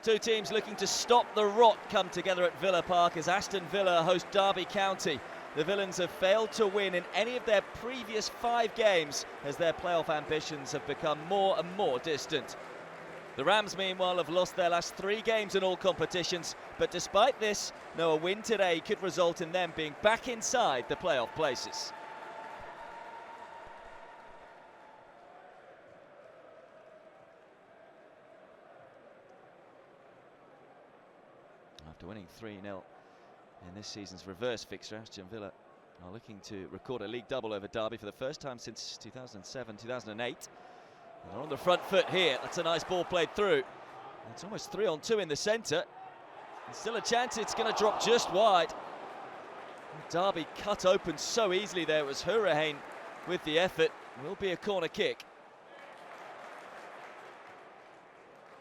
Two teams looking to stop the rot come together at Villa Park as Aston Villa host Derby County. The Villains have failed to win in any of their previous 5 games as their playoff ambitions have become more and more distant. The Rams, meanwhile, have lost their last 3 games in all competitions, but despite this, a win today could result in them being back inside the playoff places. After winning 3-0 in this season's reverse fixture, Aston Villa are looking to record a league double over Derby for the first time since 2007-2008. They're on the front foot here. That's a nice ball played through. It's almost 3-on-2 in the centre. And still a chance it's going to drop just wide. Derby cut open so easily there. It was Hurricane with the effort. Will be a corner kick.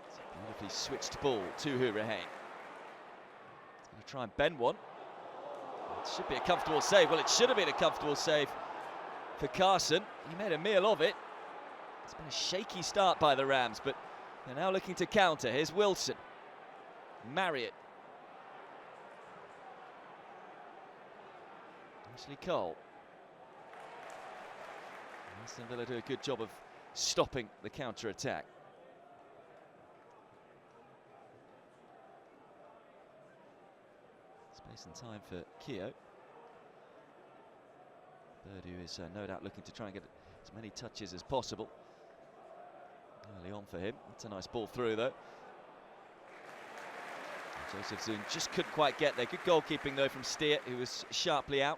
It's a beautifully switched ball to Hurricane. Going to try and bend one. It should be a comfortable save. Well, it should have been a comfortable save for Carson. He made a meal of it. It's been a shaky start by the Rams, but they're now looking to counter. Here's Wilson. Marriott. Ashley Cole. Aston Villa do a good job of stopping the counter-attack. Space and time for Keogh. Bird, who is no doubt looking to try and get as many touches as possible. Early on for him. That's a nice ball through, though. Joseph Zoon just couldn't quite get there. Good goalkeeping, though, from Steer, who was sharply out.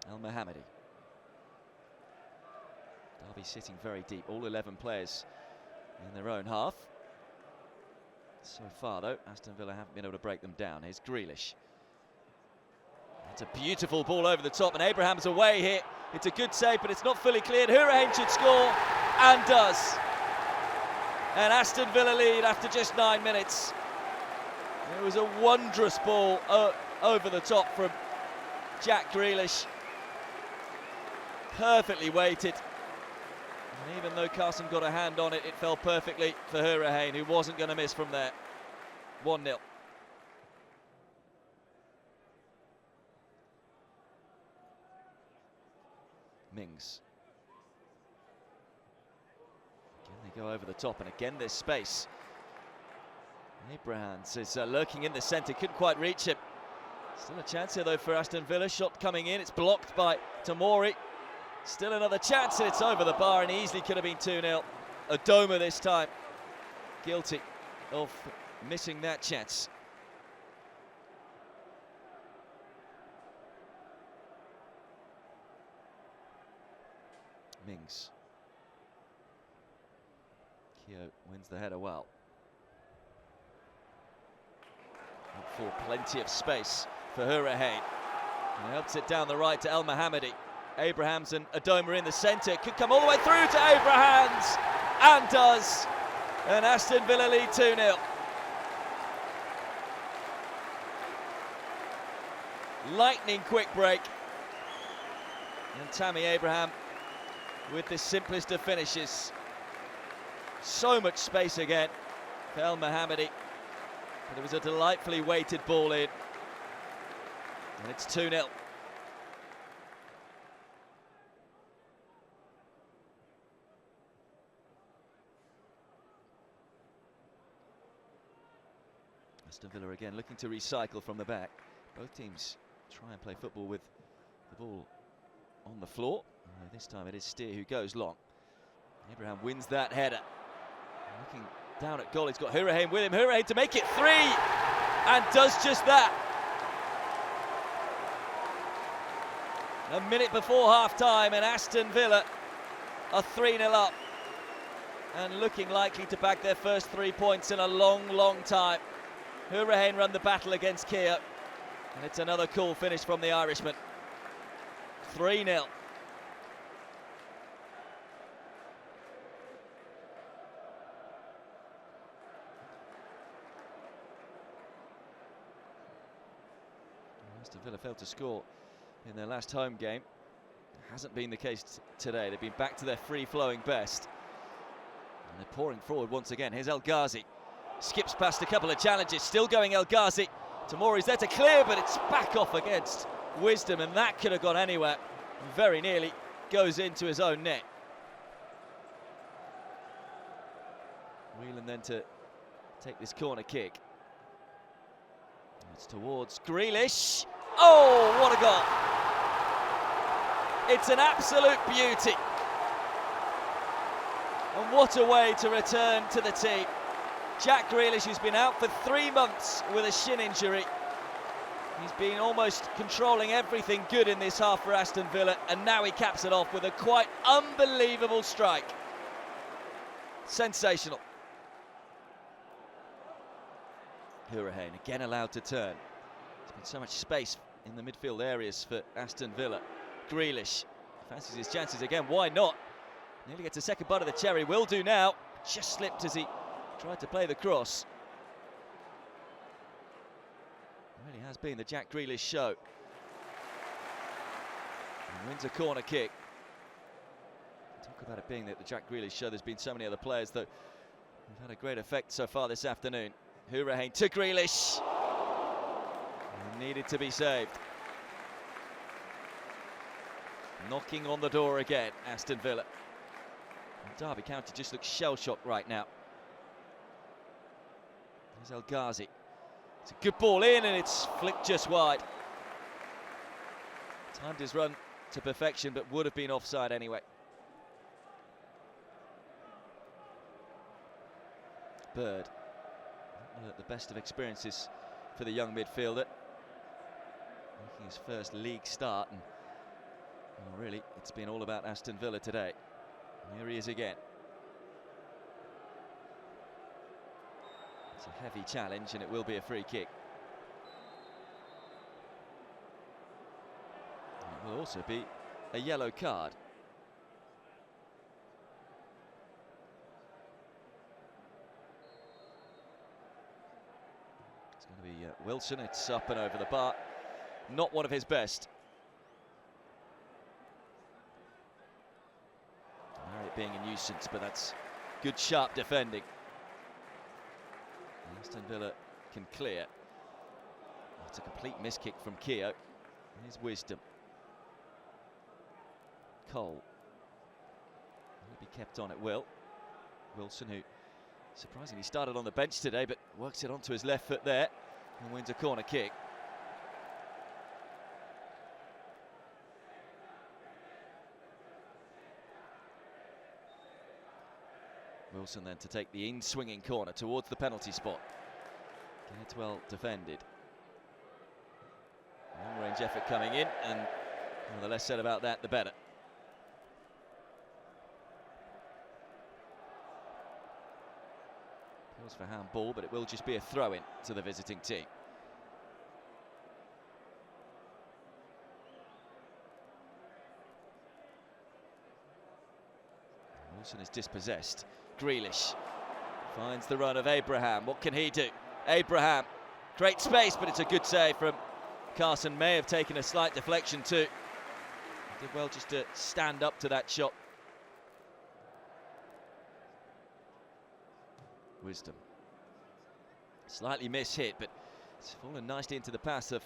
El Mohammadi. Derby sitting very deep, all 11 players in their own half. So far, though, Aston Villa haven't been able to break them down. Here's Grealish. It's a beautiful ball over the top, and Abraham's away here. It's a good save, but it's not fully cleared. Hurricane should score, and does. And Aston Villa lead after just 9 minutes. It was a wondrous ball over the top from Jack Grealish. Perfectly weighted. And even though Carson got a hand on it, it fell perfectly for Hurricane, who wasn't going to miss from there. 1-0. Mings. Again, they go over the top, and again there's space. Abrahams is lurking in the centre, couldn't quite reach him. Still a chance here, though, for Aston Villa. Shot coming in, it's blocked by Tamori. Still another chance, and it's over the bar, and easily could have been 2-0. Adoma this time, guilty of missing that chance. Mings. Keogh wins the header well. Up for plenty of space for Hurricane. He helps it down the right to El Mohammadi. Abrahams and Adoma in the centre. Could come all the way through to Abrahams, and does. And Aston Villa lead 2-0. Lightning quick break. And Tammy Abraham with the simplest of finishes. So much space again for El Mohammadi. But it was a delightfully weighted ball in. And it's 2-0. Aston Villa again looking to recycle from the back. Both teams try and play football with the ball on the floor. This time it is Steer who goes long. Abraham wins that header. Looking down at goal, he's got Hurricane with him. Hurricane to make it 3, and does just that. A minute before half-time, and Aston Villa are 3-0 up, and looking likely to bag their first 3 points in a long, long time. Hurricane run the battle against Keogh, and it's another cool finish from the Irishman. 3-0. Aston Villa failed to score in their last home game. Hasn't been the case today. They've been back to their free-flowing best. And they're pouring forward once again. Here's El Ghazi. Skips past a couple of challenges. Still going El Ghazi. Tomori's there to clear, but it's back off against Wisdom, and that could have gone anywhere. Very nearly goes into his own net. Whelan then to take this corner kick. It's towards Grealish. Oh, what a goal! It's an absolute beauty. And what a way to return to the team. Jack Grealish, who's been out for 3 months with a shin injury. He's been almost controlling everything good in this half for Aston Villa, and now he caps it off with a quite unbelievable strike. Sensational. Hourihane again allowed to turn. There's been so much space in the midfield areas for Aston Villa. Grealish fancies his chances again, why not? Nearly gets a second bite of the cherry, will do now. Just slipped as he tried to play the cross. It really has been the Jack Grealish show. And wins a corner kick. Talk about it being the Jack Grealish show. There's been so many other players that have had a great effect so far this afternoon. Hourihane to Grealish. And needed to be saved. Knocking on the door again, Aston Villa. And Derby County just looks shell-shocked right now. There's El Ghazi. It's a good ball in, and it's flicked just wide. Timed his run to perfection, but would have been offside anyway. Bird. Not the best of experiences for the young midfielder. Making his first league start, and well, really, it's been all about Aston Villa today. And here he is again. It's a heavy challenge, and it will be a free kick. And it will also be a yellow card. It's going to be Wilson. It's up and over the bar. Not one of his best. It being a nuisance, but that's good sharp defending. Aston Villa can clear. It's a complete miss kick from Keogh. Here's Wisdom. Cole. He'll be kept on at will. Wilson, who surprisingly started on the bench today, but works it onto his left foot there and wins a corner kick. Wilson then to take the in-swinging corner towards the penalty spot. It's well defended. Long-range effort coming in, and well, the less said about that, the better. Appeals for handball, but it will just be a throw-in to the visiting team. Wilson is dispossessed. Grealish finds the run of Abraham. What can he do? Abraham, great space, but it's a good save from Carson. May have taken a slight deflection too. Did well just to stand up to that shot. Wisdom. Slightly mishit, but it's fallen nicely into the pass of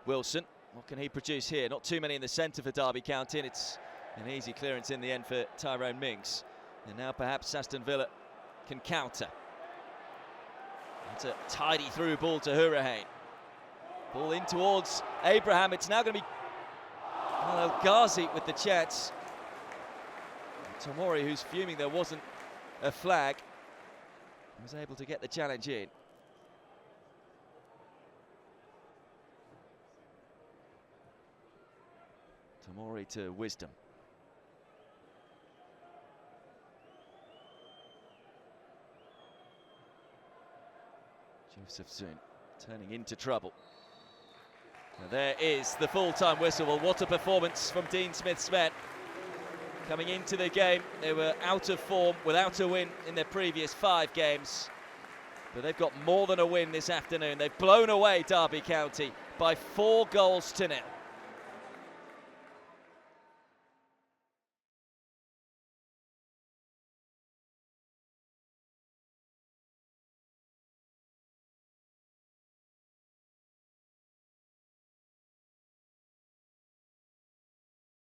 Wilson. What can he produce here? Not too many in the centre for Derby County, and it's an easy clearance in the end for Tyrone Mings. And now perhaps Aston Villa can counter. It's a tidy through ball to Hourihane. Ball in towards Abraham. It's now going to be El Ghazi with the chance. Tomori, who's fuming there wasn't a flag, was able to get the challenge in. Tomori to Wisdom. Joseph Zoon turning into trouble. Now there is the full-time whistle. Well, what a performance from Dean Smith's men. Coming into the game, they were out of form, without a win in their previous 5 games. But they've got more than a win this afternoon. They've blown away Derby County by 4 goals to 0.